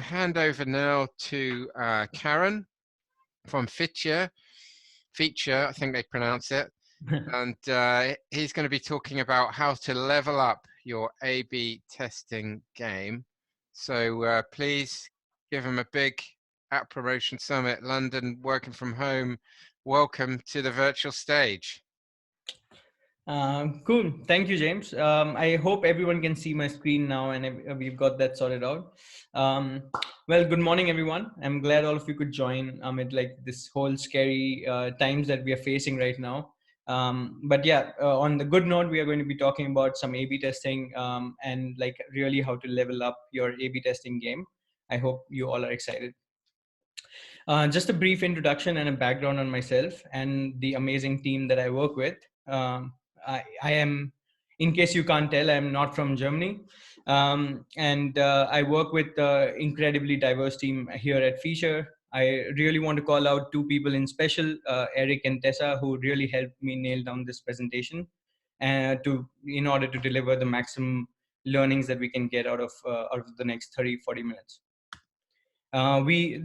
Hand over now to Karan from Phiture, I think they pronounce it, and he's going to be talking about how to level up your A/B testing game. So please give him a big at Promotion Summit London working from home. Welcome to the virtual stage. Cool. Thank you, James. I hope everyone can see my screen now and we've got that sorted out. Well, good morning, everyone. I'm glad all of you could join amid like this whole scary times that we are facing right now. But yeah, on the good note, we are going to be talking about some A/B testing and like really how to level up your A/B testing game. I hope you all are excited. Just a brief introduction and a background on myself and the amazing team that I work with. I am, in case you can't tell, I'm not from Germany. And I work with an incredibly diverse team here at Phiture. I really want to call out two people in special, Eric and Tessa, who really helped me nail down this presentation in order to deliver the maximum learnings that we can get out of the next 30-40 minutes.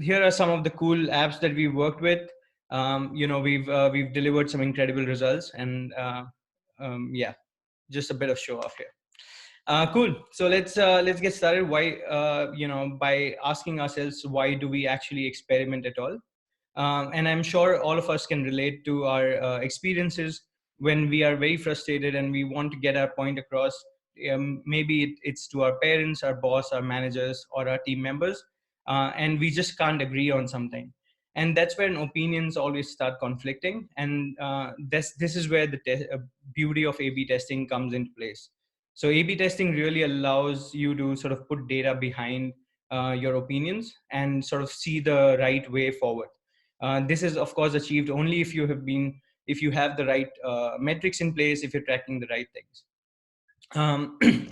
Here are some of the cool apps that we've worked with. We've delivered some incredible results, and yeah, just a bit of show off here. Cool. So let's get started. Why by asking ourselves, why do we actually experiment at all? And I'm sure all of us can relate to our experiences when we are very frustrated and we want to get our point across. Maybe it's to our parents, our boss, our managers, or our team members, and we just can't agree on something. And that's when opinions always start conflicting. And this is where the beauty of A/B testing comes into place. So A/B testing really allows you to sort of put data behind your opinions and sort of see the right way forward. This is of course achieved only if you have the right metrics in place, if you're tracking the right things.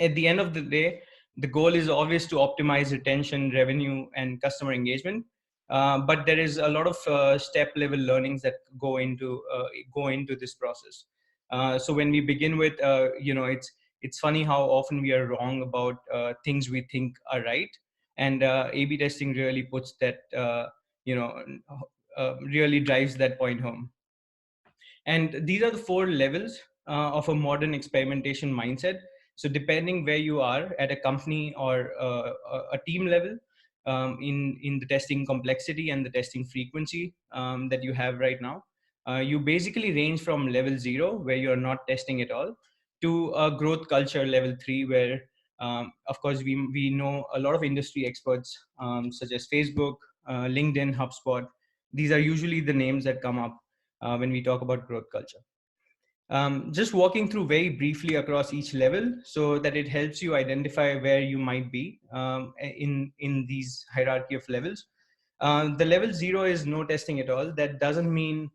At the end of the day, the goal is always to optimize retention, revenue, and customer engagement. But there is a lot of step level learnings that go into this process. So when we begin with, it's funny how often we are wrong about things we think are right, and A/B testing really puts that really drives that point home. And these are the 4 levels of a modern experimentation mindset. So depending where you are at a company or a team level, in the testing complexity and the testing frequency that you have right now, you basically range from level 0, where you're not testing at all, to a growth culture level 3, where of course we know a lot of industry experts such as Facebook, LinkedIn, HubSpot. These are usually the names that come up when we talk about growth culture. Just walking through very briefly across each level so that it helps you identify where you might be in these hierarchy of levels. The level 0 is no testing at all. That doesn't mean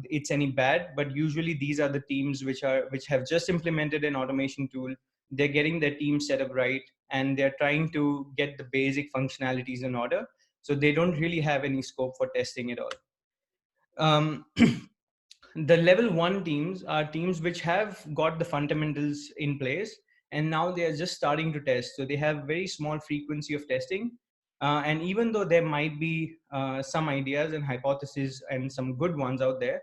it's any bad, but usually these are the teams which have just implemented an automation tool. They're getting their team set up right, and they're trying to get the basic functionalities in order. So they don't really have any scope for testing at all. The level 1 teams are teams which have got the fundamentals in place, and now they are just starting to test. So they have very small frequency of testing. And even though there might be some ideas and hypotheses and some good ones out there,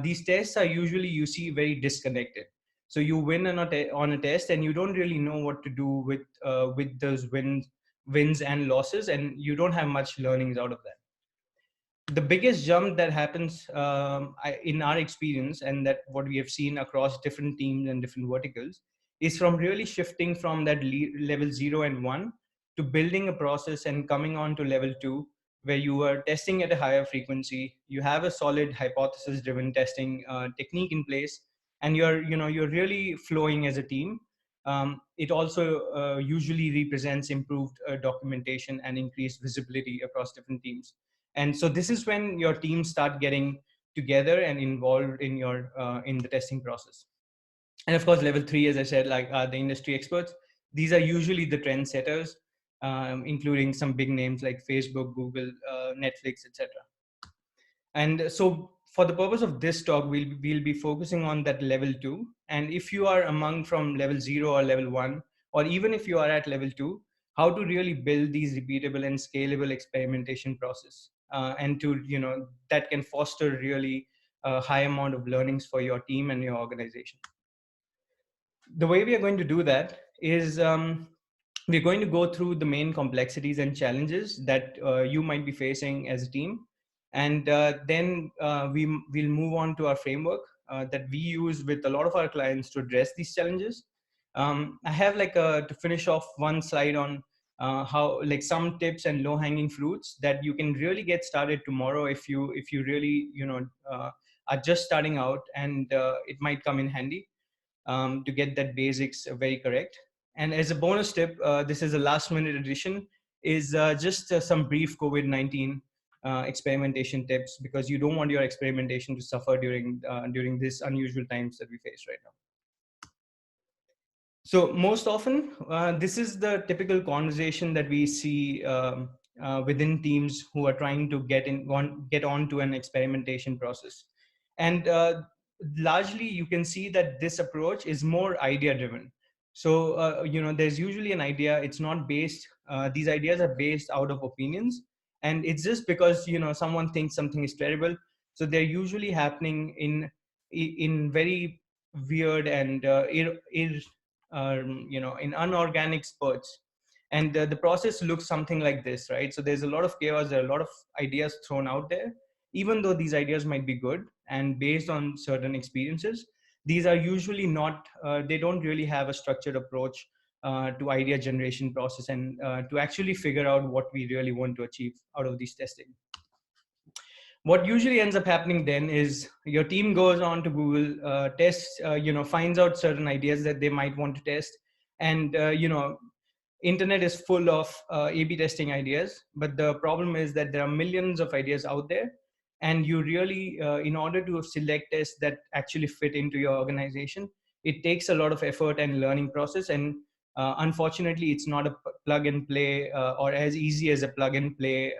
these tests are usually, you see, very disconnected. So you win on a test and you don't really know what to do with those wins and losses, and you don't have much learnings out of that. The biggest jump that happens in our experience, and that what we have seen across different teams and different verticals, is from really shifting from that level 0 and 1 to building a process and coming on to level 2, where you are testing at a higher frequency. You have a solid hypothesis driven testing technique in place, and you're really flowing as a team. It also usually represents improved documentation and increased visibility across different teams. And so this is when your teams start getting together and involved in the testing process. And of course, level 3, as I said, like the industry experts. These are usually the trend setters, including some big names like Facebook, Google, Netflix, etc. And so for the purpose of this talk, we'll be focusing on that level 2. And if you are among from level 0 or level 1, or even if you are at level 2, how to really build these repeatable and scalable experimentation process, and to, that can foster really a high amount of learnings for your team and your organization. The way we are going to do that is, we're going to go through the main complexities and challenges that you might be facing as a team. And then we'll move on to our framework that we use with a lot of our clients to address these challenges. I have to finish off one slide on how, like, some tips and low hanging fruits that you can really get started tomorrow if you really, are just starting out, and it might come in handy to get that basics very correct. And as a bonus tip, this is a last minute addition, is just some brief COVID-19 experimentation tips, because you don't want your experimentation to suffer during these unusual times that we face right now. So most often, this is the typical conversation that we see within teams who are trying to get on to an experimentation process. And largely, you can see that this approach is more idea driven. So, there's usually an idea. It's not based, these ideas are based out of opinions. And it's just because, someone thinks something is terrible. So they're usually happening in very weird and in unorganic spurts. And the process looks something like this, right? So there's a lot of chaos, there are a lot of ideas thrown out there. Even though these ideas might be good and based on certain experiences, these are usually not, they don't really have a structured approach to idea generation process, and to actually figure out what we really want to achieve out of these testing. What usually ends up happening then is your team goes on to Google, tests, finds out certain ideas that they might want to test. And, internet is full of A/B testing ideas, but the problem is that there are millions of ideas out there. And you really, in order to select tests that actually fit into your organization, it takes a lot of effort and learning process. And unfortunately, it's not a plug and play or as easy as a plug and play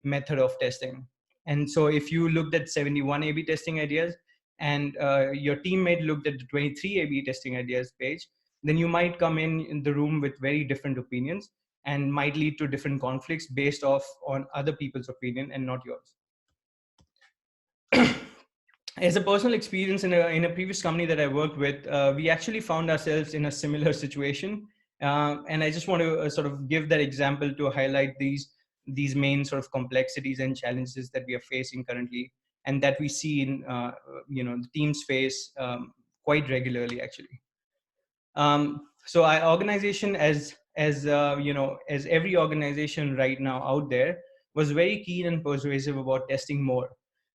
method of testing. And so if you looked at 71 A/B testing ideas and your teammate looked at the 23 A/B testing ideas page, then you might come in the room with very different opinions and might lead to different conflicts based off on other people's opinion and not yours. As a personal experience in a previous company that I worked with, we actually found ourselves in a similar situation. And I just want to sort of give that example to highlight these main sort of complexities and challenges that we are facing currently, and that we see in the teams face quite regularly, actually. So our organization, as every organization right now out there, was very keen and persuasive about testing more,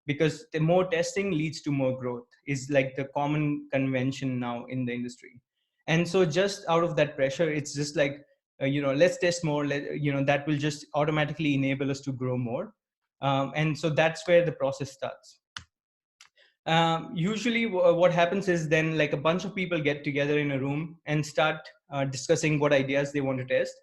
because the more testing leads to more growth is like the common convention now in the industry. And so just out of that pressure, it's just like, let's test more, that will just automatically enable us to grow more. And so that's where the process starts. Usually what happens is then, like, a bunch of people get together in a room and start discussing what ideas they want to test.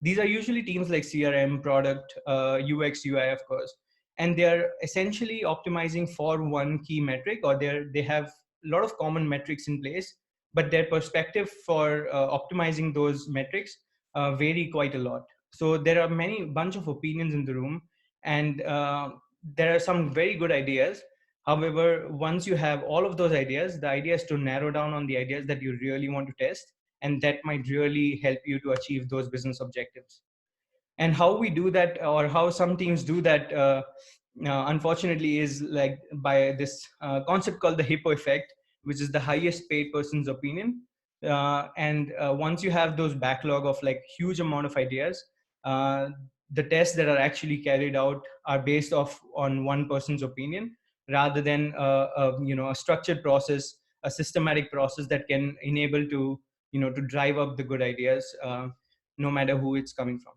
These are usually teams like CRM, product, UX, UI, of course. And they're essentially optimizing for one key metric, or they have a lot of common metrics in place, but their perspective for optimizing those metrics vary quite a lot. So there are bunch of opinions in the room, and there are some very good ideas. However, once you have all of those ideas, the idea is to narrow down on the ideas that you really want to test, and that might really help you to achieve those business objectives. And how we do that, or how some teams do that, unfortunately, is like by this concept called the HIPPO effect, which is the highest paid person's opinion. And once you have those backlog of like huge amount of ideas, the tests that are actually carried out are based on one person's opinion, rather than a structured process, a systematic process that can enable to drive up the good ideas, no matter who it's coming from.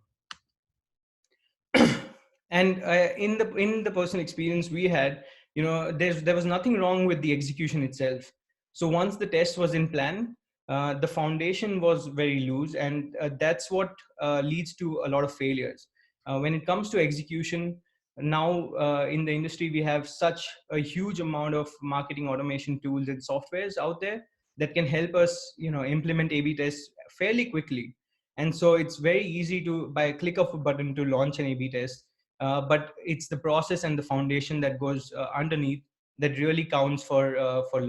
And in the personal experience we had, there was nothing wrong with the execution itself. So once the test was in plan, the foundation was very loose, and that's what leads to a lot of failures. When it comes to execution, now in the industry, we have such a huge amount of marketing automation tools and softwares out there that can help us implement A/B tests fairly quickly. And so it's very easy to, by a click of a button, to launch an A/B test. But it's the process and the foundation that goes underneath that really counts for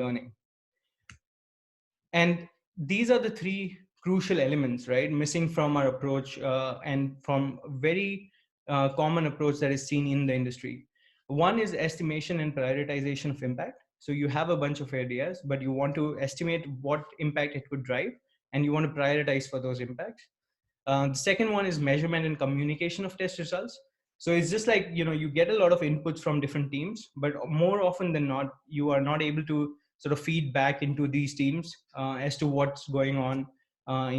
learning. And these are the three crucial elements, right, missing from our approach, and from a very common approach that is seen in the industry. One is estimation and prioritization of impact. So you have a bunch of ideas, but you want to estimate what impact it would drive, and you want to prioritize for those impacts. The second one is measurement and communication of test results. So it's just like, you get a lot of inputs from different teams, but more often than not, you are not able to sort of feed back into these teams as to what's going on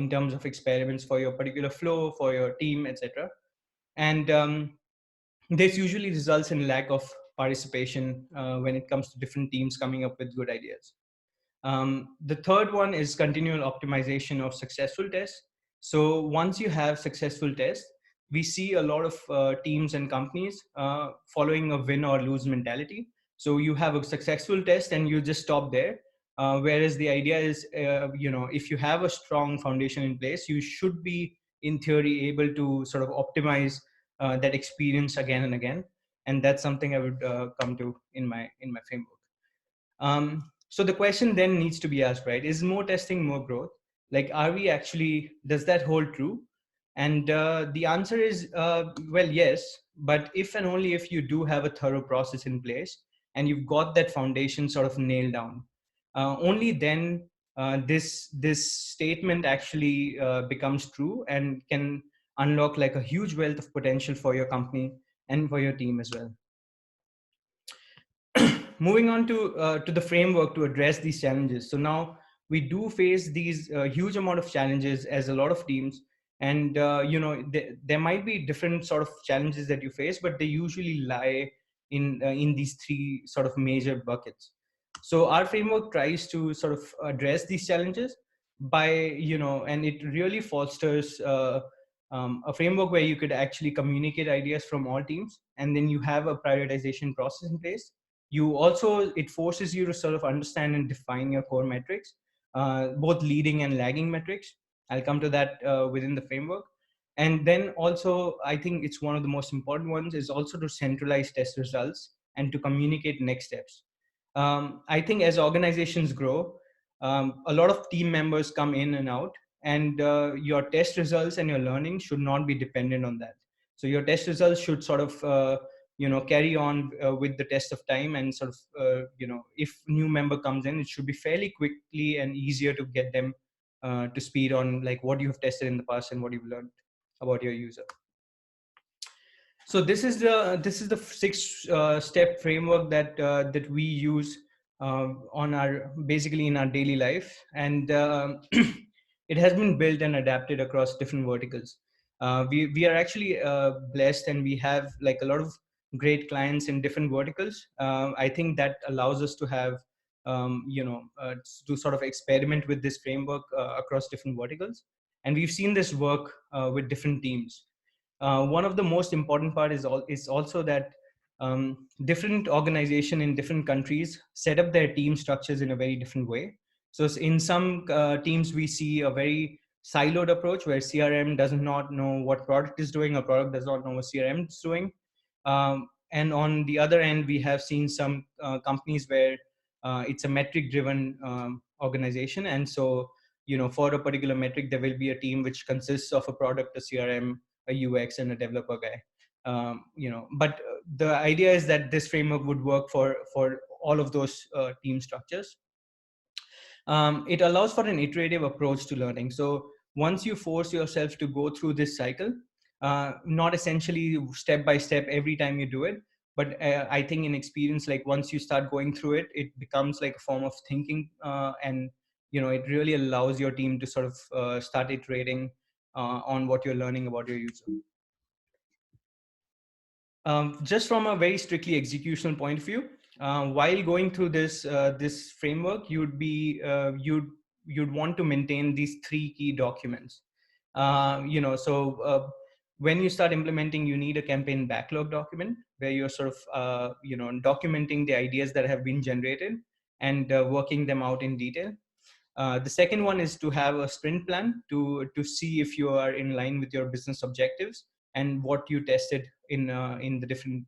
in terms of experiments for your particular flow, for your team, etc. And this usually results in lack of participation when it comes to different teams coming up with good ideas. The third one is continual optimization of successful tests. So once you have successful tests, we see a lot of teams and companies following a win or lose mentality. So you have a successful test and you just stop there. Whereas the idea is, if you have a strong foundation in place, you should be, in theory, able to sort of optimize that experience again and again. And that's something I would come to in my framework. So the question then needs to be asked, right? Is more testing more growth? Like, are we actually, does that hold true? And the answer is, well, yes, but if and only if you do have a thorough process in place and you've got that foundation sort of nailed down, only then this statement actually becomes true and can unlock like a huge wealth of potential for your company and for your team as well. Moving on to the framework to address these challenges. So now we do face these huge amount of challenges as a lot of teams, and there might be different sort of challenges that you face, but they usually lie in these three sort of major buckets. So our framework tries to sort of address these challenges by, and it really fosters a framework where you could actually communicate ideas from all teams, and then you have a prioritization process in place. You also, it forces you to sort of understand and define your core metrics, both leading and lagging metrics. I'll come to that within the framework. And then also, I think it's one of the most important ones is also to centralize test results and to communicate next steps. I think as organizations grow, a lot of team members come in and out, and your test results and your learning should not be dependent on that. So your test results should sort of carry on with the test of time, and sort of if new member comes in, it should be fairly quickly and easier to get them to speed on like what you have tested in the past and what you've learned about your user. So this is the six step framework that we use on our, basically in our daily life, and it has been built and adapted across different verticals. We are actually blessed, and we have like a lot of great clients in different verticals. I think that allows us to have to sort of experiment with this framework across different verticals, and we've seen this work with different teams. One of the most important part is also that different organization in different countries set up their team structures in a very different way. So in some teams, we see a very siloed approach where CRM does not know what product is doing, or product does not know what CRM is doing. And on the other end, we have seen some companies where it's a metric driven organization. And so, for a particular metric, there will be a team which consists of a product, a CRM, a UX, and a developer guy. But the idea is that this framework would work for all of those team structures. It allows for an iterative approach to learning. So once you force yourself to go through this cycle, not essentially step by step every time you do it, but I think in experience, like once you start going through it, it becomes like a form of thinking, and it really allows your team to sort of start iterating on what you're learning about your user. Just from a very strictly executional point of view, while going through this framework, you'd want to maintain these three key documents. When you start implementing, you need a campaign backlog document where you're sort of documenting the ideas that have been generated and working them out in detail. The second one is to have a sprint plan to see if you are in line with your business objectives and what you tested in the different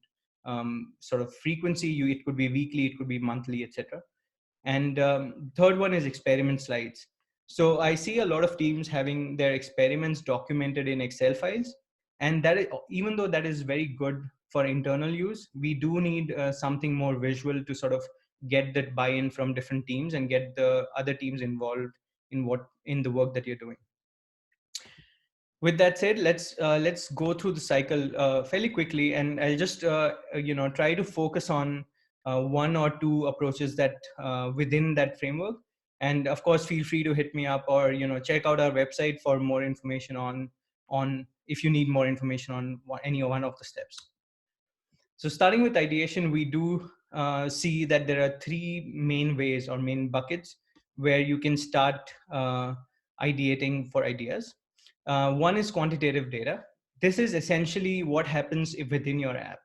sort of frequency. It could be weekly, it could be monthly, etc. And third one is experiment slides. So I see a lot of teams having their experiments documented in Excel files, and that is, even though that is very good for internal use, we do need something more visual to sort of get that buy-in from different teams and get the other teams involved in the work that you're doing. With that said, let's go through the cycle fairly quickly, and I'll just try to focus on one or two approaches that within that framework. And of course, feel free to hit me up or check out our website for more information on if you need more information on any one of the steps. So starting with ideation, we do see that there are three main ways or main buckets where you can start ideating for ideas. One is quantitative data. This is essentially what happens within your app.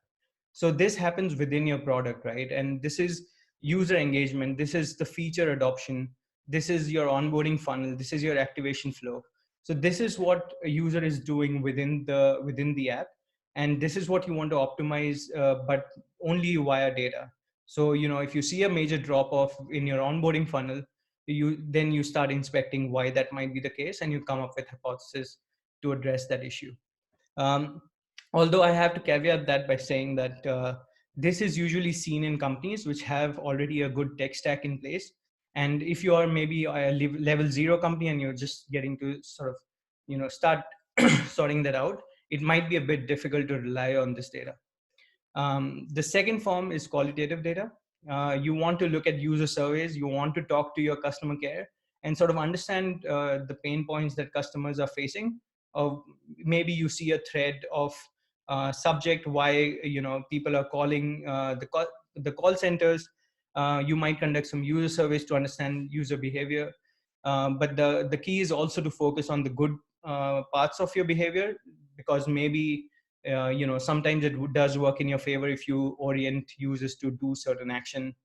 So this happens within your product, right? And this is user engagement. This is the feature adoption. This is your onboarding funnel. This is your activation flow. So this is what a user is doing within the app. And this is what you want to optimize, but only via data. So, if you see a major drop off in your onboarding funnel, then you start inspecting why that might be the case, and you come up with hypothesis to address that issue. Although I have to caveat that by saying that this is usually seen in companies which have already a good tech stack in place. And if you are maybe a level 0 company and you're just getting to sort of, start sorting that out, it might be a bit difficult to rely on this data. The second form is qualitative data. You want to look at user surveys, you want to talk to your customer care and sort of understand the pain points that customers are facing. Maybe you see a thread of subject why people are calling the call centers. You might conduct some user surveys to understand user behavior. But the key is also to focus on the good parts of your behavior, because maybe sometimes it does work in your favor if you orient users to do certain action,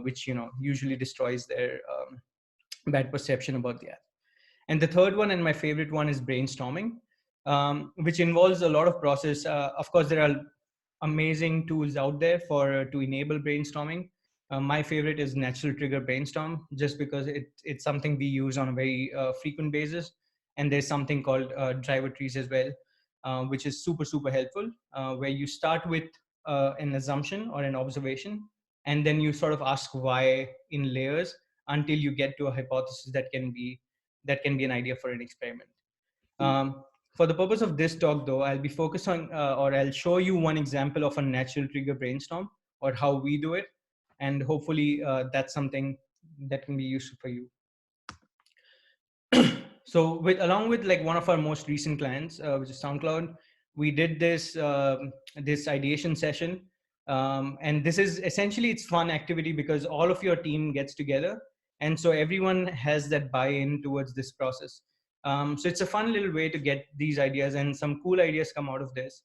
which usually destroys their bad perception about the app. And the third one, and my favorite one, is brainstorming, which involves a lot of process. Of course, there are amazing tools out there to enable brainstorming. My favorite is Natural Trigger Brainstorm, just because it's something we use on a very frequent basis. And there's something called driver trees as well, which is super, super helpful, where you start with an assumption or an observation, and then you sort of ask why in layers until you get to a hypothesis that can be an idea for an experiment. For the purpose of this talk, though, I'll be focused on, or I'll show you one example of a natural trigger brainstorm, or how we do it. And hopefully that's something that can be useful for you. So along with like one of our most recent clients, which is SoundCloud, we did this ideation session. And this is essentially, it's fun activity because all of your team gets together. And so everyone has that buy-in towards this process. So it's a fun little way to get these ideas, and some cool ideas come out of this.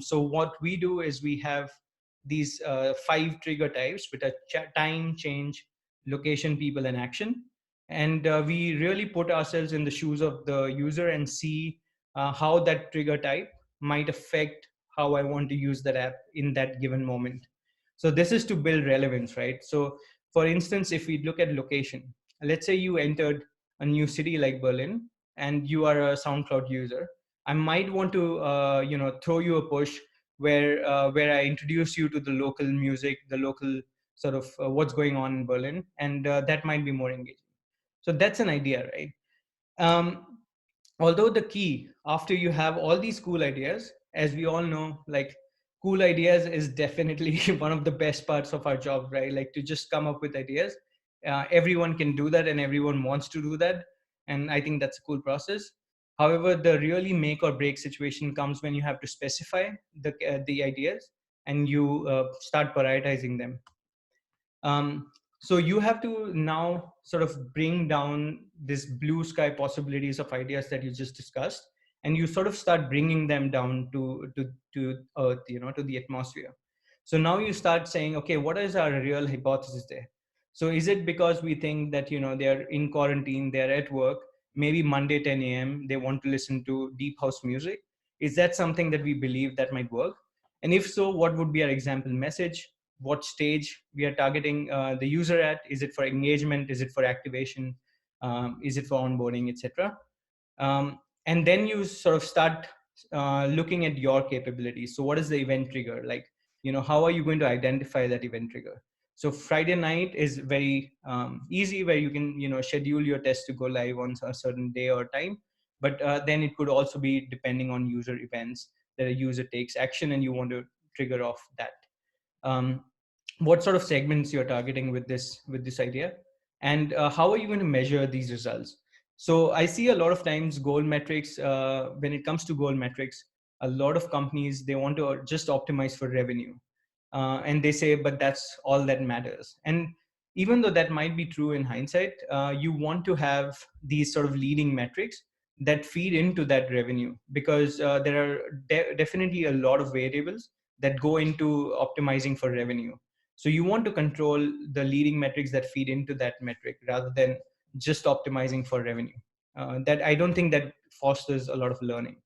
So what we do is we have these 5 trigger types, which are time, change, location, people, and action. And we really put ourselves in the shoes of the user and see how that trigger type might affect how I want to use that app in that given moment. So this is to build relevance, right? So for instance, if we look at location, let's say you entered a new city like Berlin and you are a SoundCloud user. I might want to throw you a push where I introduce you to the local music, the local sort of what's going on in Berlin, and that might be more engaging. So that's an idea, right? Although the key, after you have all these cool ideas, as we all know, like cool ideas is definitely one of the best parts of our job, right? Like to just come up with ideas. Everyone can do that and everyone wants to do that. And I think that's a cool process. However, the really make or break situation comes when you have to specify the ideas and you start prioritizing them. So you have to now sort of bring down this blue sky possibilities of ideas that you just discussed, and you sort of start bringing them down to Earth, to the atmosphere. So now you start saying, okay, what is our real hypothesis there? So is it because we think that, they're in quarantine, they're at work, maybe Monday 10 a.m. they want to listen to deep house music? Is that something that we believe that might work? And if so, what would be our example message? What stage we are targeting the user at? Is it for engagement? Is it for activation? Is it for onboarding, etc.? And then you sort of start looking at your capabilities. So what is the event trigger? Like, how are you going to identify that event trigger? So Friday night is very easy, where you can, schedule your test to go live on a certain day or time. But then it could also be depending on user events that a user takes action and you want to trigger off that. What sort of segments you're targeting with this idea, and how are you going to measure these results? So I see a lot of times goal metrics. When it comes to goal metrics, a lot of companies, they want to just optimize for revenue, and they say, but that's all that matters. And even though that might be true in hindsight, you want to have these sort of leading metrics that feed into that revenue, because there are definitely a lot of variables that go into optimizing for revenue. So you want to control the leading metrics that feed into that metric rather than just optimizing for revenue. That I don't think that fosters a lot of learning.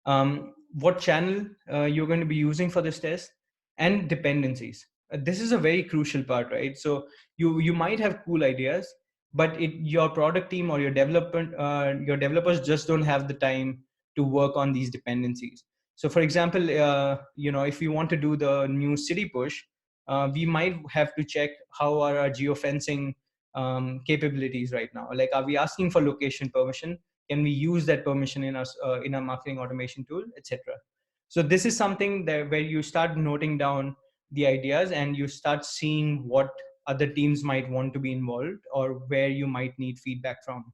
What channel you're going to be using for this test, and dependencies. This is a very crucial part, right? So you might have cool ideas, but your product team or your developers just don't have the time to work on these dependencies. So for example, if we want to do the new city push, we might have to check how are our geofencing capabilities right now. Like, are we asking for location permission? Can we use that permission in our marketing automation tool, etc.? So this is something that where you start noting down the ideas and you start seeing what other teams might want to be involved or where you might need feedback from.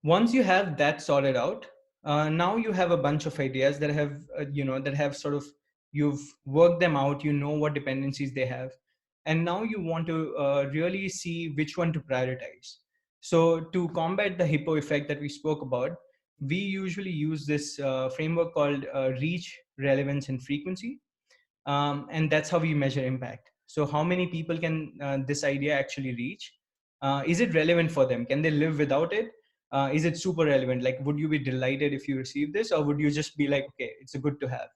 Once you have that sorted out, now you have a bunch of ideas that have that have sort of, you've worked them out, you know what dependencies they have, and now you want to really see which one to prioritize. So to combat the HIPPO effect that we spoke about, we usually use this framework called reach, relevance, and frequency. And that's how we measure impact. So how many people can this idea actually reach? Is it relevant for them? Can they live without it? Is it super relevant? Like, would you be delighted if you receive this, or would you just be like, okay, it's a good to have?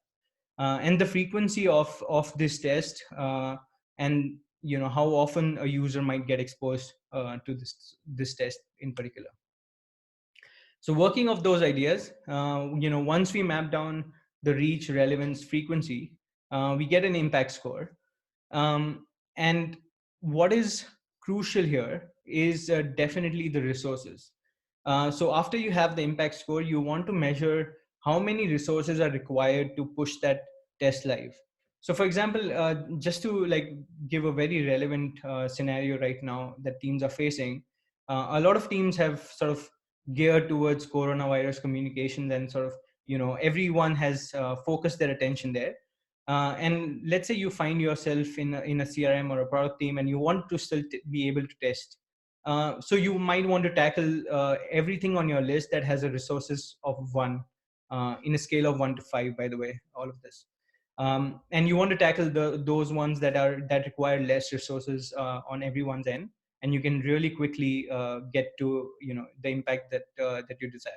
And the frequency of this test, and how often a user might get exposed to this test in particular. So working of those ideas, once we map down the reach, relevance, frequency, we get an impact score. And what is crucial here is definitely the resources. So after you have the impact score, you want to measure how many resources are required to push that test live. So for example, just to like give a very relevant scenario right now that teams are facing, a lot of teams have sort of geared towards coronavirus communications, and sort of, everyone has focused their attention there. And let's say you find yourself in a CRM or a product team, and you want to still be able to test. So you might want to tackle everything on your list that has a resources of 1, in a scale of 1 to 5, by the way, all of this. And you want to tackle those ones that require less resources on everyone's end, and you can really quickly get to the impact that you desire.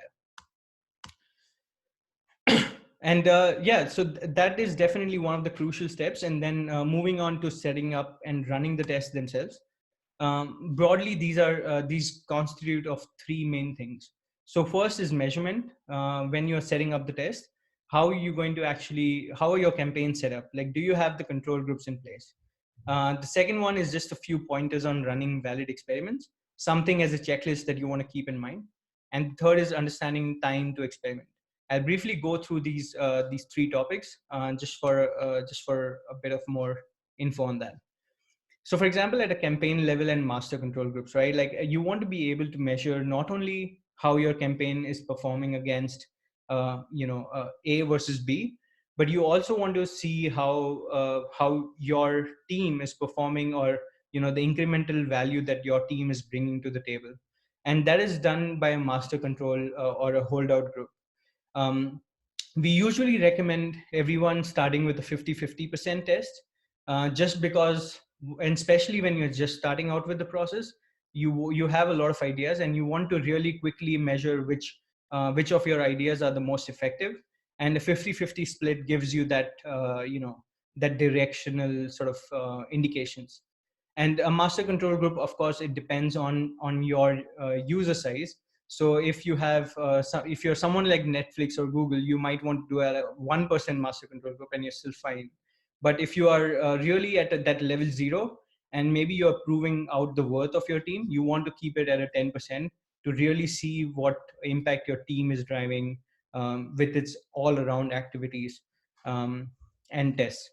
And yeah, so that is definitely one of the crucial steps. And then moving on to setting up and running the tests themselves. Broadly, these constitute of 3 main things. So first is measurement. When you're setting up the test, how are your campaigns set up? Like, do you have the control groups in place? The second one is just a few pointers on running valid experiments, something as a checklist that you want to keep in mind. And the third is understanding time to experiment. I'll briefly go through these 3 topics just for a bit of more info on that. So for example, at a campaign level and master control groups, right? Like, you want to be able to measure not only how your campaign is performing against, A versus B, but you also want to see how your team is performing, or, the incremental value that your team is bringing to the table. And that is done by a master control or a holdout group. We usually recommend everyone starting with a 50-50% test, just because and especially when you're just starting out with the process, you have a lot of ideas and you want to really quickly measure which of your ideas are the most effective, and a 50-50 split gives you that that directional sort of indications. And a master control group, of course, it depends on your user size. So if you have if you're someone like Netflix or Google, you might want to do a 1% master control group and you're still fine. But if you are really at that level 0, and maybe you're proving out the worth of your team, you want to keep it at a 10% to really see what impact your team is driving with its all around activities and tests.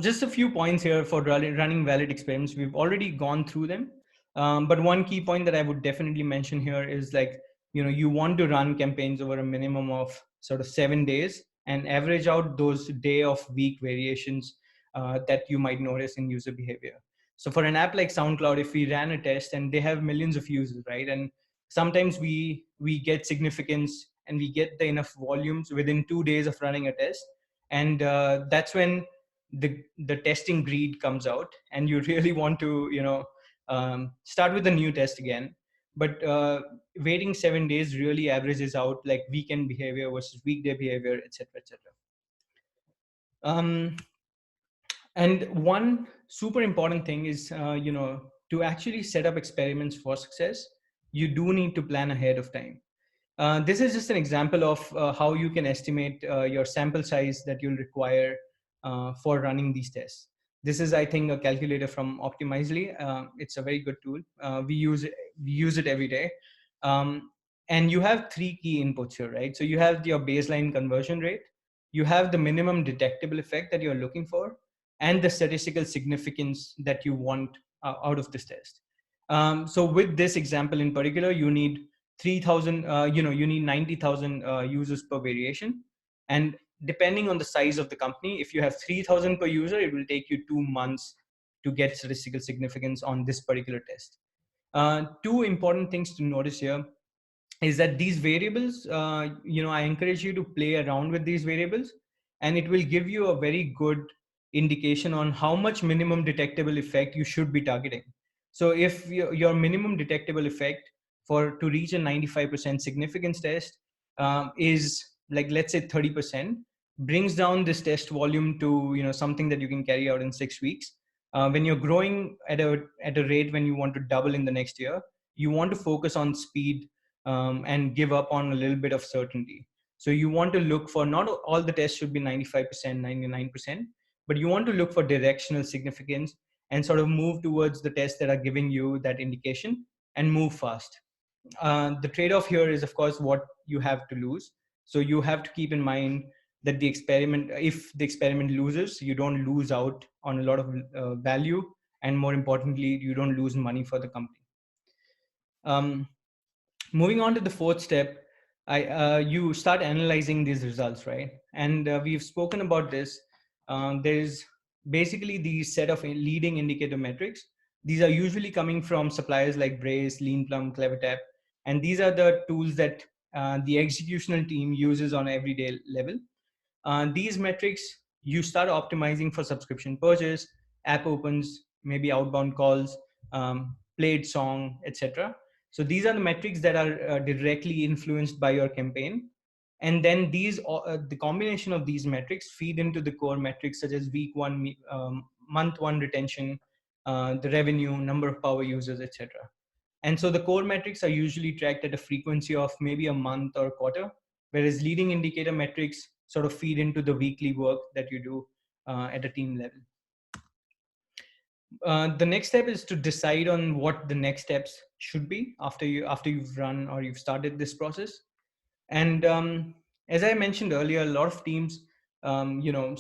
Just a few points here for running valid experiments. We've already gone through them. But one key point that I would definitely mention here is, like, you want to run campaigns over a minimum of sort of 7 days and average out those day of week variations that you might notice in user behavior. So for an app like SoundCloud, if we ran a test and they have millions of users, right? And sometimes we get significance and we get the enough volumes within 2 days of running a test. And that's when the testing greed comes out, and you really want to start with a new test again. But waiting 7 days really averages out like weekend behavior versus weekday behavior, etc., etc. And one super important thing is to actually set up experiments for success, you do need to plan ahead of time. This is just an example of how you can estimate your sample size that you'll require for running these tests. This is, I think, a calculator from Optimizely. It's a very good tool. We use it every day. And you have 3 key inputs here, right? So you have your baseline conversion rate, you have the minimum detectable effect that you're looking for, and the statistical significance that you want out of this test. So with this example in particular, you need 3,000, you need 90,000 users per variation. And depending on the size of the company, if you have 3,000 per user, it will take you 2 months to get statistical significance on this particular test. 2 important things to notice here is that these variables, I encourage you to play around with these variables, and it will give you a very good indication on how much minimum detectable effect you should be targeting. So if your minimum detectable effect to reach a 95% significance test is, like, let's say 30%, brings down this test volume to something that you can carry out in 6 weeks. When you're growing at a rate when you want to double in the next year, you want to focus on speed and give up on a little bit of certainty. So you want to look for, not all the tests should be 95%, 99%, but you want to look for directional significance and sort of move towards the tests that are giving you that indication and move fast. The trade-off here is, of course, what you have to lose. So you have to keep in mind that if the experiment loses, you don't lose out on a lot of value, and more importantly, you don't lose money for the company. Moving on to the 4th step, you start analyzing these results, right? And we've spoken about this. There's basically these set of leading indicator metrics. These are usually coming from suppliers like Braze, LeanPlum, CleverTap, and these are the tools that the executional team uses on an everyday level. These metrics, you start optimizing for subscription purchase, app opens, maybe outbound calls, played song, etc. So these are the metrics that are directly influenced by your campaign. And then the combination of these metrics feed into the core metrics such as week 1, month 1 retention, the revenue, number of power users, etc. And so the core metrics are usually tracked at a frequency of maybe a month or a quarter, whereas leading indicator metrics sort of feed into the weekly work that you do at a team level. The next step is to decide on what the next steps should be after you've run or you've started this process. And as I mentioned earlier, a lot of teams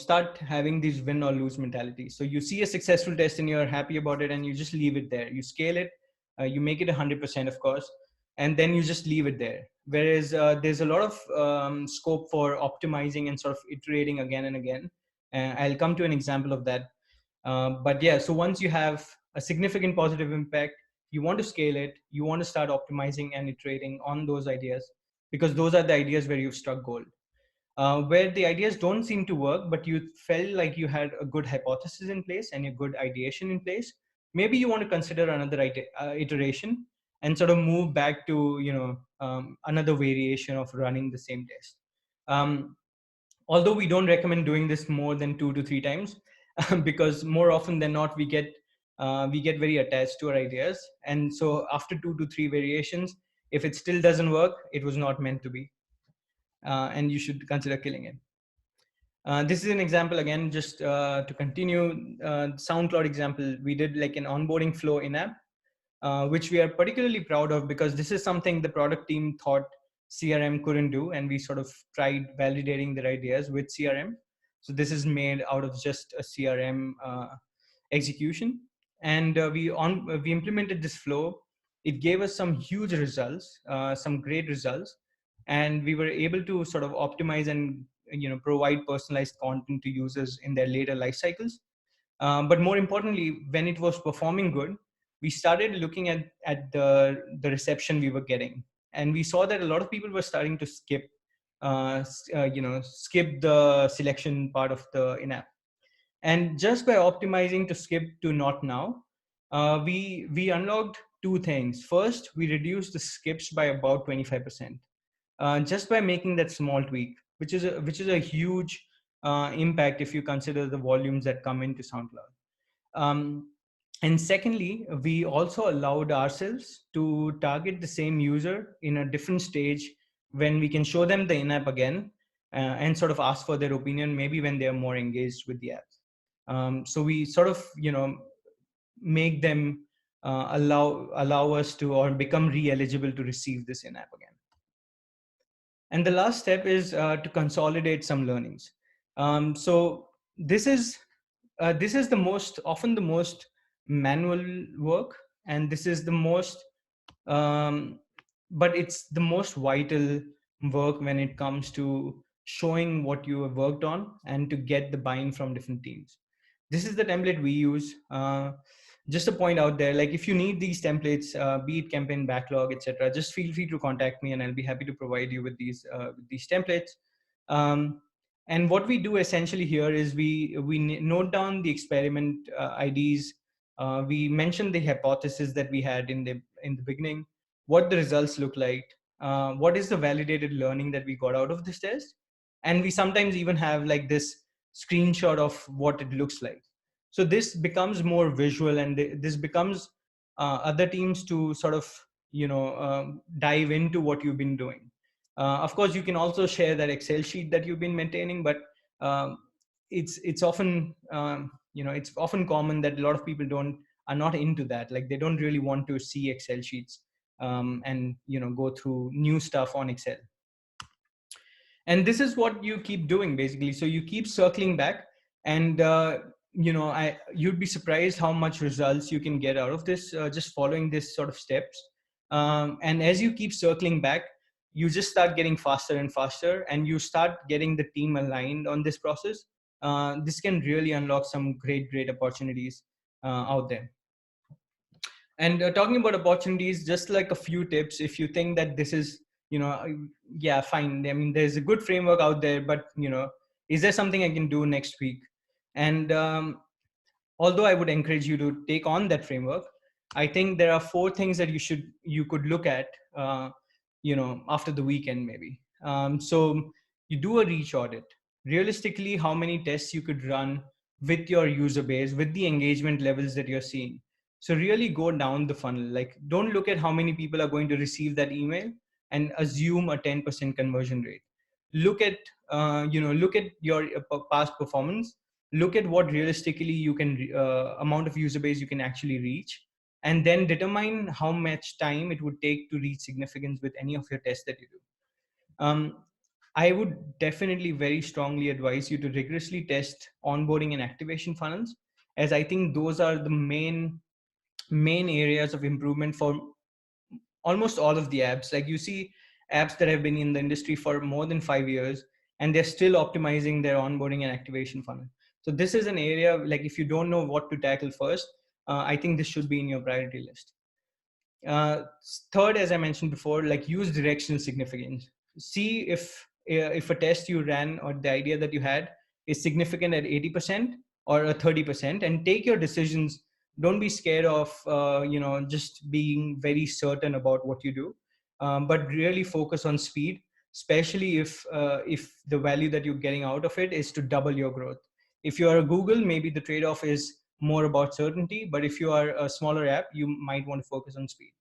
start having these win or lose mentality. So you see a successful test and you're happy about it and you just leave it there. You scale it, you make it 100%, of course, and then you just leave it there. Whereas there's a lot of scope for optimizing and sort of iterating again and again. I'll come to an example of that. But yeah, so once you have a significant positive impact, you want to scale it, you want to start optimizing and iterating on those ideas, because those are the ideas where you've struck gold. where the ideas don't seem to work, but you felt like you had a good hypothesis in place and a good ideation in place. Maybe you want to consider another iteration and sort of move back to another variation of running the same test. Although we don't recommend doing this more than 2 to 3 times, because more often than not we get very attached to our ideas, and so after 2 to 3 variations, if it still doesn't work, it was not meant to be, and you should consider killing it. This is an example again, just to continue SoundCloud example. We did like an onboarding flow in app, which we are particularly proud of because this is something the product team thought CRM couldn't do, and we sort of tried validating their ideas with CRM. So this is made out of just a CRM execution, and we implemented this flow. It gave us some huge results, some great results, and we were able to sort of optimize and provide personalized content to users in their later life cycles. But more importantly, when it was performing good, we started looking at the reception we were getting, and we saw that a lot of people were starting to skip skip the selection part of the in-app. And just by optimizing to skip to not now, we unlocked two things. First, we reduced the skips by about 25%, just by making that small tweak, which is a huge impact if you consider the volumes that come into SoundCloud. And secondly, we also allowed ourselves to target the same user in a different stage when we can show them the in-app again, and sort of ask for their opinion, maybe when they are more engaged with the app. So we sort of make them allow us to, or become re-eligible to receive this in-app again. And the last step is to consolidate some learnings. So this is the most often the most manual work, and this is the most but it's the most vital work when it comes to showing what you have worked on and to get the buy-in from different teams. This is the template we use. Just a point out there, like if you need these templates, be it campaign backlog, etc., just feel free to contact me and I'll be happy to provide you with these templates. And what we do essentially here is we note down the experiment IDs. We mention the hypothesis that we had in the beginning, what the results look like, what is the validated learning that we got out of this test, and we sometimes even have like this screenshot of what it looks like. So this becomes more visual, and this becomes other teams to sort of dive into what you've been doing. Of course, you can also share that Excel sheet that you've been maintaining, but it's often it's often common that a lot of people are not into that. Like they don't really want to see Excel sheets and go through new stuff on Excel. And this is what you keep doing basically. So you keep circling back, and you'd be surprised how much results you can get out of this just following this sort of steps. And as you keep circling back, you just start getting faster and faster, and you start getting the team aligned on this process. This can really unlock some great opportunities out there. And talking about opportunities, just like a few tips, if you think that this is, yeah, fine. I mean, there's a good framework out there, but, is there something I can do next week? And although I would encourage you to take on that framework, I think there are 4 things that you could look at, after the weekend, maybe. So you do a reach audit. Realistically, how many tests you could run with your user base, with the engagement levels that you're seeing. So really go down the funnel. Like, don't look at how many people are going to receive that email and assume a 10% conversion rate. Look at your past performance. Look at what realistically you can amount of user base you can actually reach, and then determine how much time it would take to reach significance with any of your tests that you do. I would definitely very strongly advise you to rigorously test onboarding and activation funnels, as I think those are the main areas of improvement for almost all of the apps. Like you see apps that have been in the industry for more than 5 years, and they're still optimizing their onboarding and activation funnel. So this is an area, like if you don't know what to tackle first, I think this should be in your priority list. Third, as I mentioned before, like use directional significance. See if if a test you ran or the idea that you had is significant at 80% or a 30%, and take your decisions. Don't be scared of just being very certain about what you do, but really focus on speed, especially if the value that you're getting out of it is to double your growth. If you are a Google, maybe the trade-off is more about certainty, but if you are a smaller app, you might want to focus on speed.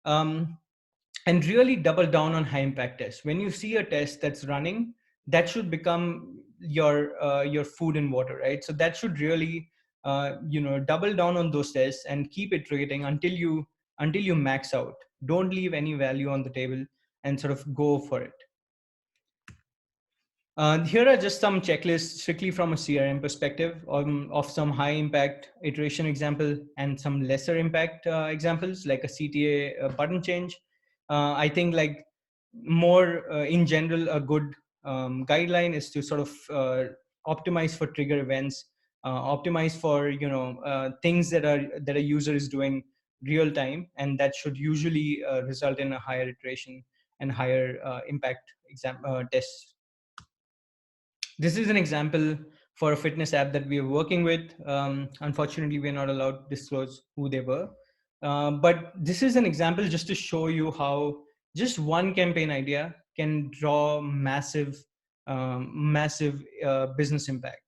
And really double down on high impact tests. When you see a test that's running, that should become your food and water, right? So that should really double down on those tests and keep iterating until you max out. Don't leave any value on the table, and sort of go for it. Here are just some checklists strictly from a CRM perspective of some high impact iteration example and some lesser impact examples, like a CTA button change. I think like more in general, a good guideline is to sort of optimize for trigger events, optimize for things that a user is doing real time, and that should usually result in a higher iteration and higher impact tests. This is an example for a fitness app that we are working with. Unfortunately, we're not allowed to disclose who they were. But this is an example just to show you how just one campaign idea can draw massive business impact.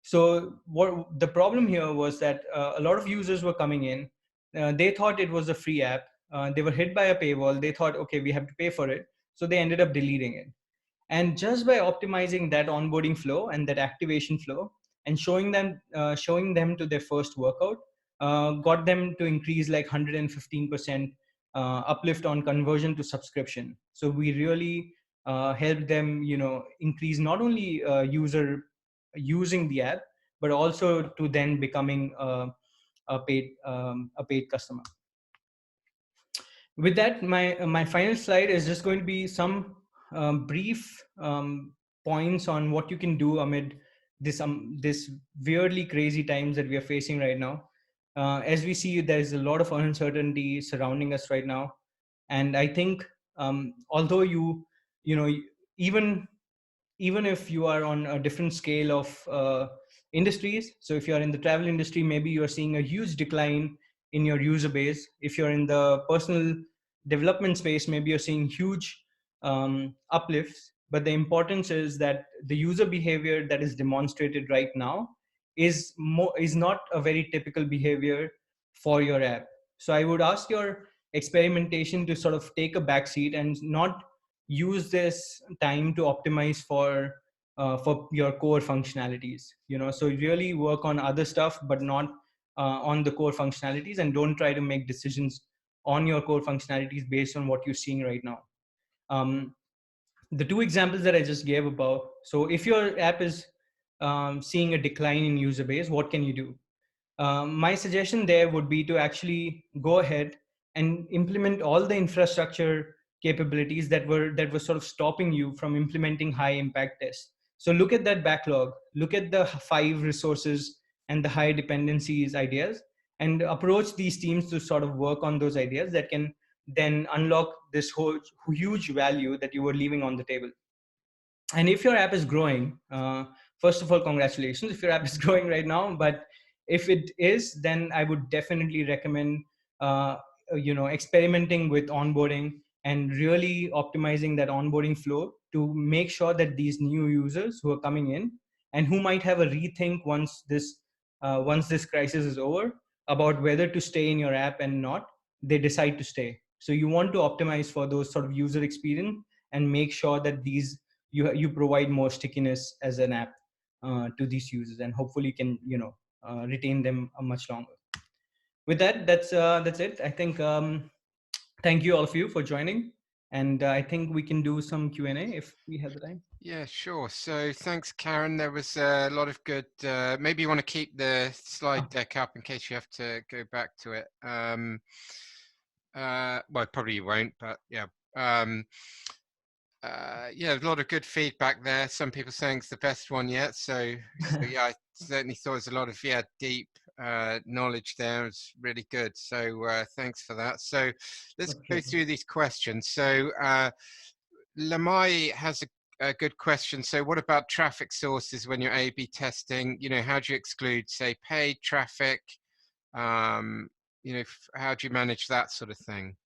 So what the problem here was that a lot of users were coming in. They thought it was a free app. They were hit by a paywall. They thought, okay, we have to pay for it. So they ended up deleting it. And just by optimizing that onboarding flow and that activation flow and showing them to their first workout, got them to increase like 115% uplift on conversion to subscription. So we really helped them increase not only user using the app, but also to then becoming a paid customer. With that, my final slide is just going to be some brief points on what you can do amid this weirdly crazy times that we are facing right now. As we see, there is a lot of uncertainty surrounding us right now, and I think although even if you are on a different scale of industries, so if you are in the travel industry, maybe you are seeing a huge decline in your user base. If you're in the personal development space, maybe you're seeing huge uplifts. But the importance is that the user behavior that is demonstrated right now is not a very typical behavior for your app. So I would ask your experimentation to sort of take a backseat and not use this time to optimize for your core functionalities. So really work on other stuff, but not on the core functionalities, and don't try to make decisions on your core functionalities based on what you're seeing right now. The two examples that I just gave above. So if your app is seeing a decline in user base, what can you do? My suggestion there would be to actually go ahead and implement all the infrastructure capabilities that were sort of stopping you from implementing high impact tests. So look at that backlog, look at the 5 resources and the high dependencies ideas, and approach these teams to sort of work on those ideas that can then unlock this whole huge value that you were leaving on the table. And if your app is growing, first of all, congratulations if your app is growing right now. But if it is, then I would definitely recommend experimenting with onboarding and really optimizing that onboarding flow to make sure that these new users who are coming in and who might have a rethink once this crisis is over about whether to stay in your app and not, they decide to stay. So you want to optimize for those sort of user experience and make sure that you provide more stickiness as an app to these users, and hopefully you can retain them much longer. With that, that's it. I think thank you all of you for joining, and I think we can do some Q&A if we have the time. Yeah, sure. So thanks, Karan. There was a lot of good. Maybe you want to keep the slide deck up in case you have to go back to it. Well, probably you won't, but yeah. Yeah, a lot of good feedback there. Some people saying it's the best one yet. So yeah, I certainly thought there's a lot of deep knowledge there. It's really good. So thanks for that. So let's go through these questions. So Lamai has a good question. So what about traffic sources when you're A/B testing? How do you exclude, say, paid traffic? How do you manage that sort of thing?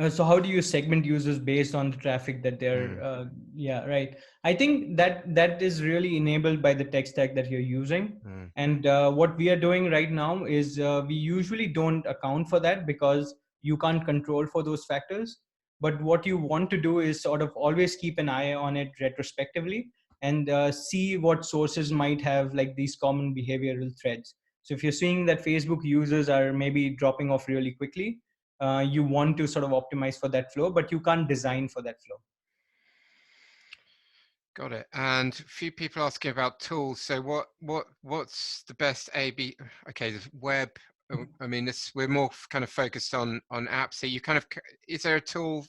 So how do you segment users based on the traffic that they're yeah, right. I think that is really enabled by the tech stack that you're using. And what we are doing right now is we usually don't account for that because you can't control for those factors. But what you want to do is sort of always keep an eye on it retrospectively and see what sources might have like these common behavioral threads. So if you're seeing that Facebook users are maybe dropping off really quickly, you want to sort of optimize for that flow, but you can't design for that flow. Got it. And a few people asking about tools. So what's the best A/B? Okay, the web. I mean, we're more kind of focused on apps. So is there a tool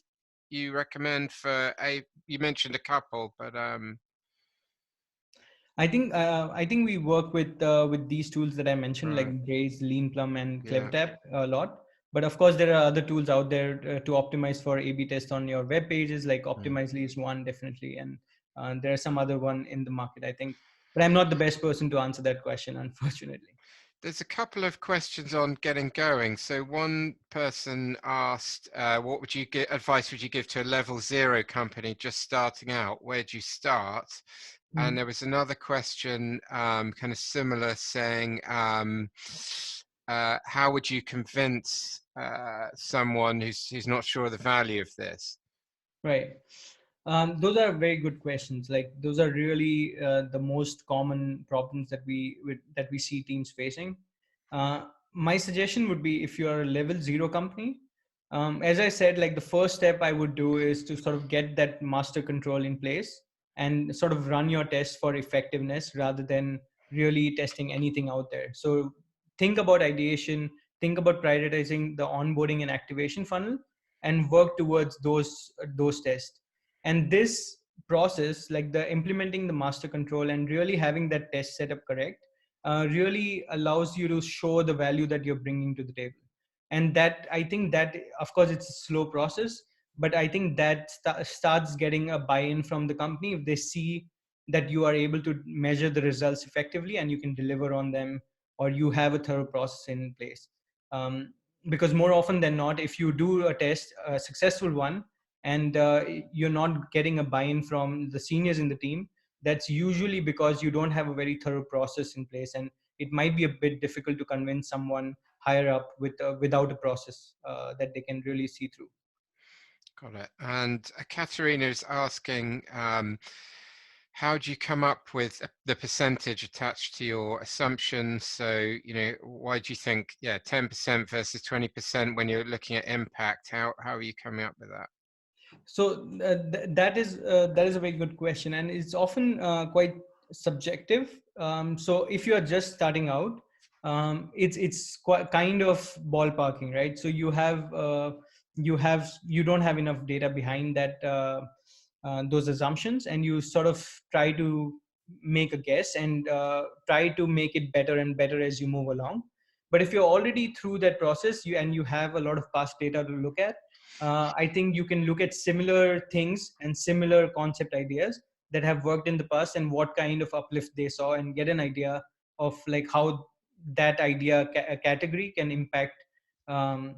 you recommend for a? You mentioned a couple, but I think we work with these tools that I mentioned, right, like Braze, Leanplum, and yeah. CleverTap a lot. But of course, there are other tools out there to optimize for A/B tests on your web pages. Like Optimizely is one definitely, and there are some other one in the market, I think. But I'm not the best person to answer that question, unfortunately. There's a couple of questions on getting going. So one person asked, what advice would you give to a level 0 company just starting out? Where'd you start? And there was another question, kind of similar, saying, how would you convince someone who's not sure of the value of this? Right. Those are very good questions. Like those are really the most common problems that we see teams facing. My suggestion would be if you're a level 0 company, as I said, like the first step I would do is to sort of get that master control in place and sort of run your tests for effectiveness rather than really testing anything out there. So think about ideation, think about prioritizing the onboarding and activation funnel, and work towards those tests. And this process, like the implementing the master control and really having that test setup correct, really allows you to show the value that you're bringing to the table. And that, I think that, of course, it's a slow process, but I think that starts getting a buy-in from the company if they see that you are able to measure the results effectively and you can deliver on them, or you have a thorough process in place. Because more often than not, if you do a test, a successful one, and you're not getting a buy-in from the seniors in the team, that's usually because you don't have a very thorough process in place, and it might be a bit difficult to convince someone higher up without a process that they can really see through. Got it. And Katerina is asking, how do you come up with the percentage attached to your assumptions? So, why do you think, 10% versus 20% when you're looking at impact? How are you coming up with that? So that is a very good question, and it's often quite subjective. So if you are just starting out, it's quite kind of ballparking, right? So you don't have enough data behind that those assumptions, and you sort of try to make a guess and try to make it better and better as you move along. But if you're already through that process, you have a lot of past data to look at, I think you can look at similar things and similar concept ideas that have worked in the past and what kind of uplift they saw, and get an idea of like how that idea category can impact the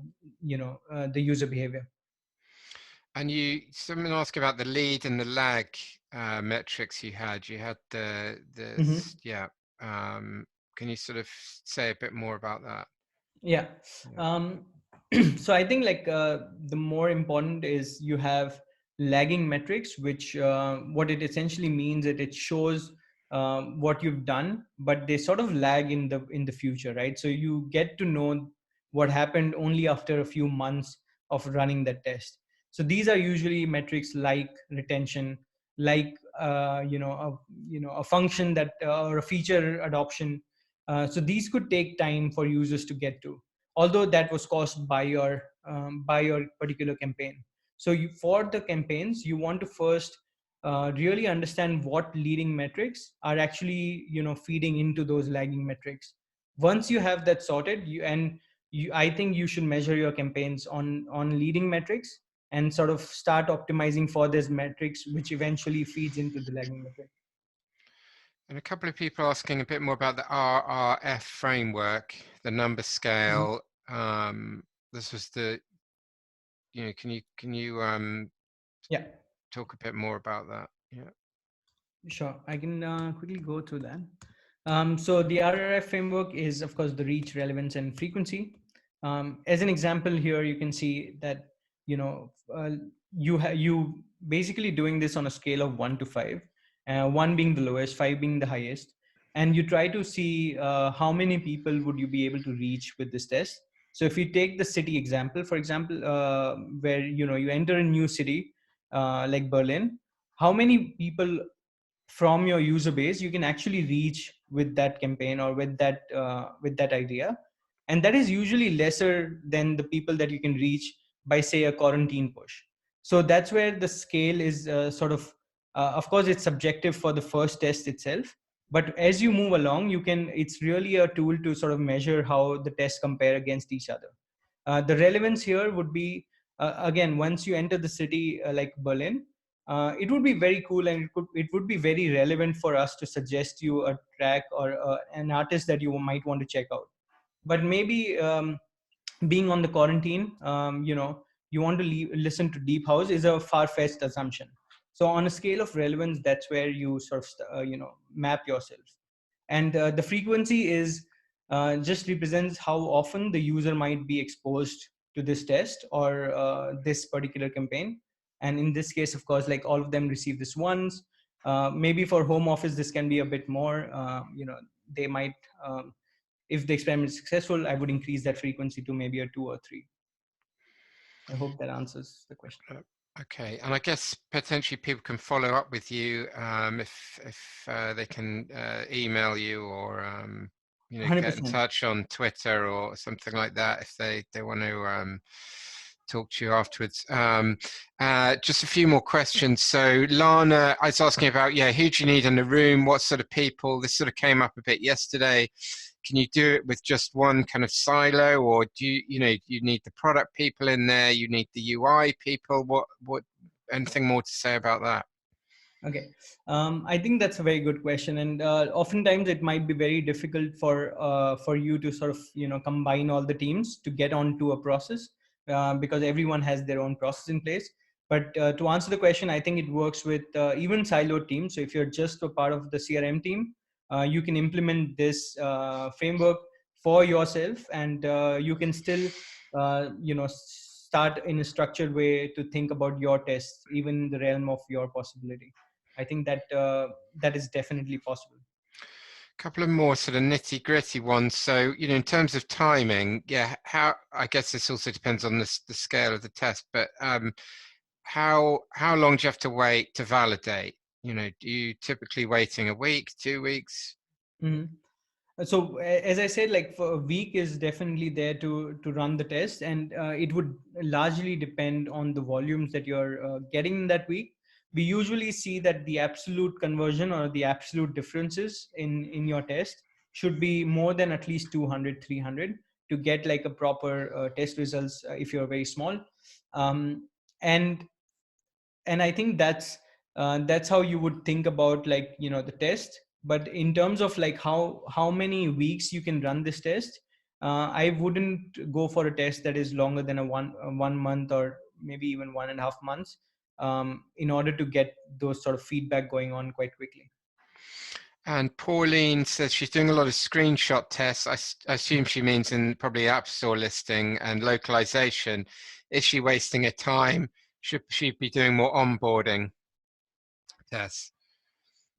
user behavior. And someone asked about the lead and the lag metrics you had. You had yeah. Can you sort of say a bit more about that? Yeah. So I think like the more important is you have lagging metrics, which what it essentially means that it shows what you've done, but they sort of lag in the future, right? So you get to know what happened only after a few months of running that test. So these are usually metrics like retention, like a function that or a feature adoption. So these could take time for users to get to, although that was caused by your particular campaign. So for the campaigns, you want to first really understand what leading metrics are actually feeding into those lagging metrics. Once you have that sorted, I think you should measure your campaigns on leading metrics, and sort of start optimizing for these metrics, which eventually feeds into the lagging metric. And a couple of people asking a bit more about the RRF framework, the number scale. This was the, can you Yeah, talk a bit more about that? Yeah. sure. I can quickly go through that. So the RRF framework is, of course, the reach, relevance, and frequency. As an example here, you can see that you basically doing this on a scale of 1 to 5, 1 being the lowest, 5 being the highest, and you try to see how many people would you be able to reach with this test. So if you take the city example, for example, where you enter a new city like Berlin, how many people from your user base you can actually reach with that campaign or with that idea, and that is usually lesser than the people that you can reach by, say, a quarantine push. So that's where the scale is of course it's subjective for the first test itself, but as you move along, it's really a tool to sort of measure how the tests compare against each other. The relevance here would be, again, once you enter the city like Berlin, it would be very cool, and it would be very relevant for us to suggest you a track or an artist that you might want to check out. But maybe being on the quarantine, you want to listen to deep house is a far-fetched assumption. So on a scale of relevance, that's where you sort of map yourself. And the frequency is just represents how often the user might be exposed to this test or this particular campaign. And in this case, of course, like all of them receive this once. Maybe for home office this can be a bit more. They might, if the experiment is successful, I would increase that frequency to maybe a 2 or 3. I hope that answers the question. Okay, and I guess potentially people can follow up with you if they can email you or get in 100%. touch on Twitter or something like that if they want to talk to you afterwards. Just a few more questions. So Lana, I was asking about, who do you need in the room? What sort of people? This sort of came up a bit yesterday. Can you do it with just one kind of silo, or do you need the product people in there? You need the UI people. What? Anything more to say about that? Okay, I think that's a very good question, and oftentimes it might be very difficult for you to sort of combine all the teams to get onto a process because everyone has their own process in place. But to answer the question, I think it works with even siloed teams. So if you're just a part of the CRM team, you can implement this framework for yourself, and you can still start in a structured way to think about your tests, even in the realm of your possibility. I think that that is definitely possible. A couple of more sort of nitty gritty ones. So, in terms of timing, how, I guess this also depends on the scale of the test, but how long do you have to wait to validate? Do you typically waiting a week, 2 weeks? Mm-hmm. So as I said, like for a week is definitely there to run the test, and it would largely depend on the volumes that you're getting in that week. We usually see that the absolute conversion or the absolute differences in your test should be more than at least 200, 300 to get like a proper test results if you're very small. Um, and I think that's how you would think about like the test. But in terms of like how many weeks you can run this test, I wouldn't go for a test that is longer than a 1 month or maybe even 1.5 months, in order to get those sort of feedback going on quite quickly. And Pauline says she's doing a lot of screenshot tests. I assume she means in probably App Store listing and localization. Is she wasting her time? Should she be doing more onboarding tests?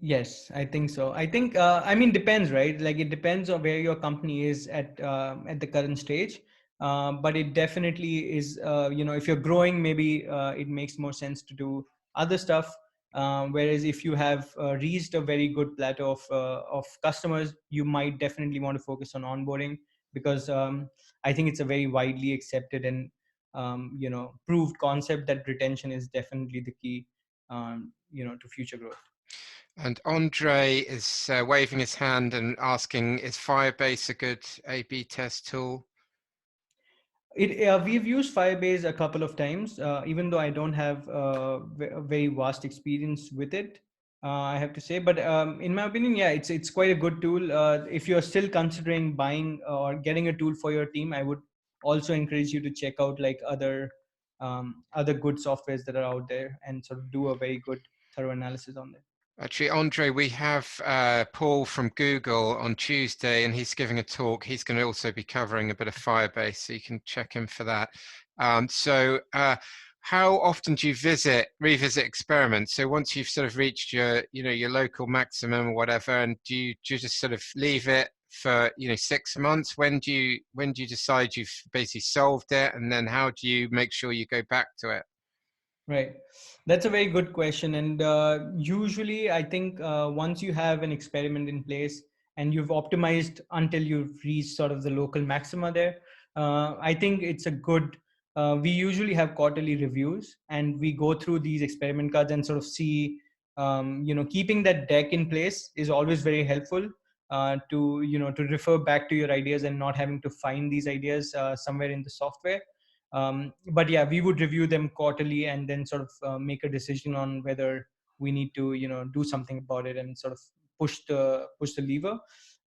Yes, I think so. I think, I mean, depends, right? Like it depends on where your company is at the current stage. But it definitely is, if you're growing, maybe it makes more sense to do other stuff. Whereas if you have reached a very good plateau of customers, you might definitely want to focus on onboarding, because I think it's a very widely accepted and, proved concept that retention is definitely the key, to future growth. And Andre is waving his hand and asking, is Firebase a good A/B test tool? We've used Firebase a couple of times, even though I don't have a very vast experience with it. I have to say, but in my opinion, yeah, it's quite a good tool. If you're still considering buying or getting a tool for your team, I would also encourage you to check out like other good softwares that are out there and sort of do a very good thorough analysis on them. Actually, Andre, we have Paul from Google on Tuesday, and he's giving a talk. He's going to also be covering a bit of Firebase, so you can check him for that. How often do you revisit experiments? So once you've sort of reached your local maximum or whatever, and do you just sort of leave it for 6 months? When do you decide you've basically solved it, and then how do you make sure you go back to it? Right. That's a very good question. And usually, I think once you have an experiment in place and you've optimized until you've reached sort of the local maxima there, I think it's a good. We usually have quarterly reviews and we go through these experiment cards and sort of see, keeping that deck in place is always very helpful to refer back to your ideas and not having to find these ideas somewhere in the software. But yeah, we would review them quarterly and then sort of make a decision on whether we need to do something about it and sort of push the lever.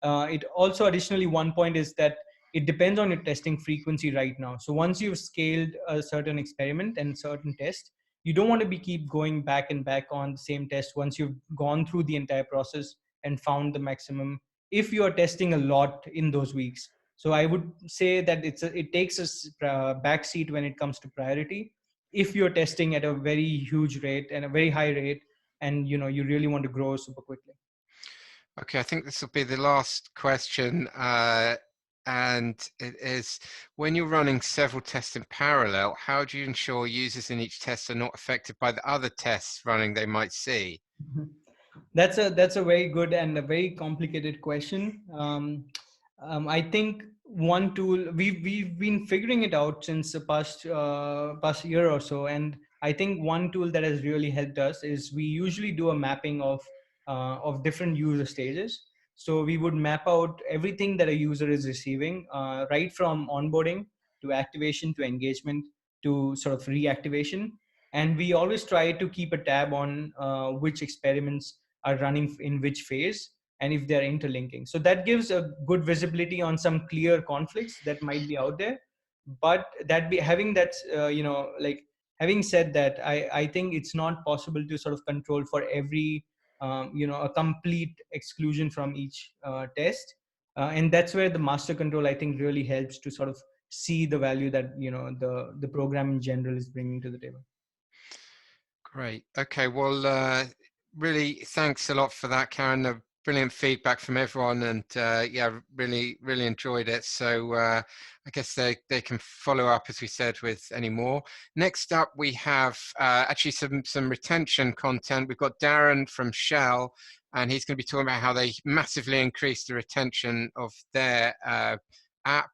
It also additionally, one point is that it depends on your testing frequency right now. So once you've scaled a certain experiment and certain test, you don't want to be keep going back and back on the same test once you've gone through the entire process and found the maximum, if you are testing a lot in those weeks. So I would say that it takes a back seat when it comes to priority. If you're testing at a very huge rate and a very high rate, and you really want to grow super quickly. Okay, I think this will be the last question, and it is: when you're running several tests in parallel, how do you ensure users in each test are not affected by the other tests running they might see? That's a very good and a very complicated question. I think one tool we've been figuring it out since the past year or so, and I think one tool that has really helped us is we usually do a mapping of different user stages. So we would map out everything that a user is receiving, right from onboarding to activation to engagement to sort of reactivation, and we always try to keep a tab on which experiments are running in which phase and if they're interlinking. So that gives a good visibility on some clear conflicts that might be out there. But that be having that, like having said that, I think it's not possible to sort of control for every, a complete exclusion from each test. And that's where the master control, I think, really helps to sort of see the value that, the program in general is bringing to the table. Great. Okay. Well, really, thanks a lot for that, Karen. Brilliant feedback from everyone, and yeah, really enjoyed it. So I guess they can follow up, as we said, with any more. Next up, we have actually some retention content. We've got Darren from Shell, and he's going to be talking about how they massively increased the retention of their app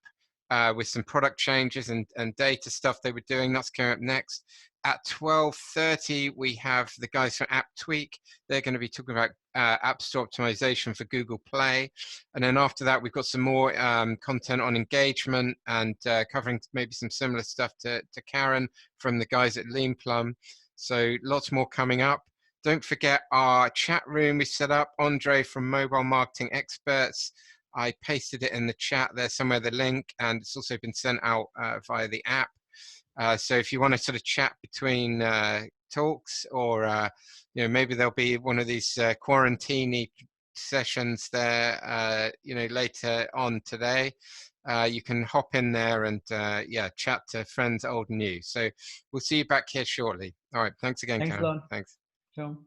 with some product changes and data stuff they were doing. That's coming up next. At 12:30, we have the guys from App Tweak. They're going to be talking about App Store optimization for Google Play. And then after that, we've got some more content on engagement and covering maybe some similar stuff to Karen from the guys at Lean Plum. So lots more coming up. Don't forget our chat room we set up. Andre from Mobile Marketing Experts. I pasted it in the chat there somewhere, the link, and it's also been sent out via the app. So if you want to sort of chat between talks, or maybe there'll be one of these quarantine sessions there, later on today, you can hop in there and yeah, chat to friends old and new. So we'll see you back here shortly. All right, thanks again, Thanks a Karen. lot. Thanks. Ciao.